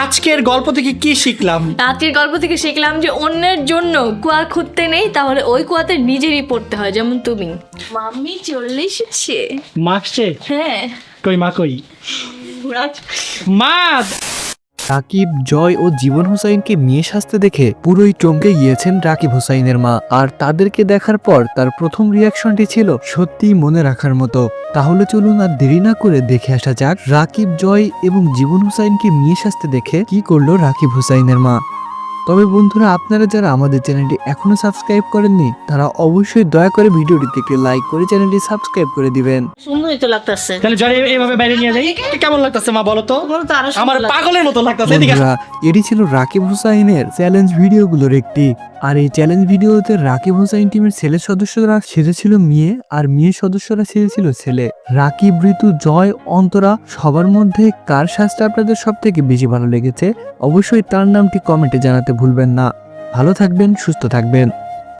আজকের গল্প থেকে কি শিখলাম? আজকের গল্প থেকে শিখলাম যে অন্যের জন্য কুয়া খুঁজতে নেই, তাহলে ওই কুয়াতে নিজেরই পড়তে হয়। যেমন তুমি। মাম্মি চলে এসেছে। মাসছে? হ্যাঁ। কই মা কই? মা! রাকিব, জয় ও জীবন হুসাইনকে মেয়ে সাজতে দেখে পুরোই চমকে গিয়েছেন রাকিব হুসাইনের মা। আর তাদেরকে দেখার পর তার প্রথম রিয়াকশনটি ছিল সত্যিই মনে রাখার মতো। তাহলে চলুন আর দেরি না করে দেখে আসা যাক রাকিব, জয় এবং জীবন হুসাইনকে মেয়ে সাজতে দেখে কি করলো রাকিব হুসাইনের মা। তবে বন্ধুরা, আপনারা যারা আমাদের চ্যানেলটি এখনো সাবস্ক্রাইব করেননি তারা অবশ্যই দয়া করে ভিডিওটিতে একটি লাইক করে চ্যানেলটি সাবস্ক্রাইব করে দিবেন। সুন্দরই তো লাগতেছে। তাহলে জয় এইভাবে বাইরে নিয়ে যাই, কেমন লাগতেছে মা বলো তো? আমার পাগলের মতো লাগতেছে। এদিকে বন্ধুরা, এটি ছিল রাকিব হুসাইনের চ্যালেঞ্জ ভিডিওগুলোর একটি। আর এই চ্যালেঞ্জ ভিডিওতে রাকিব হুসাইন টিমের ছেলে সদস্যরা সেজেছিল মেয়ে আর মেয়ে সদস্যরা সেজেছিল ছেলে। রাকিব, ঋতু, জয়, অন্তরা সবার মধ্যে কার সাজটা আপনাদের সব থেকে বেশি ভালো লেগেছে অবশ্যই তার নামটি কমেন্টে জানাতে ভুলবেন না। ভালো থাকবেন, সুস্থ থাকবেন।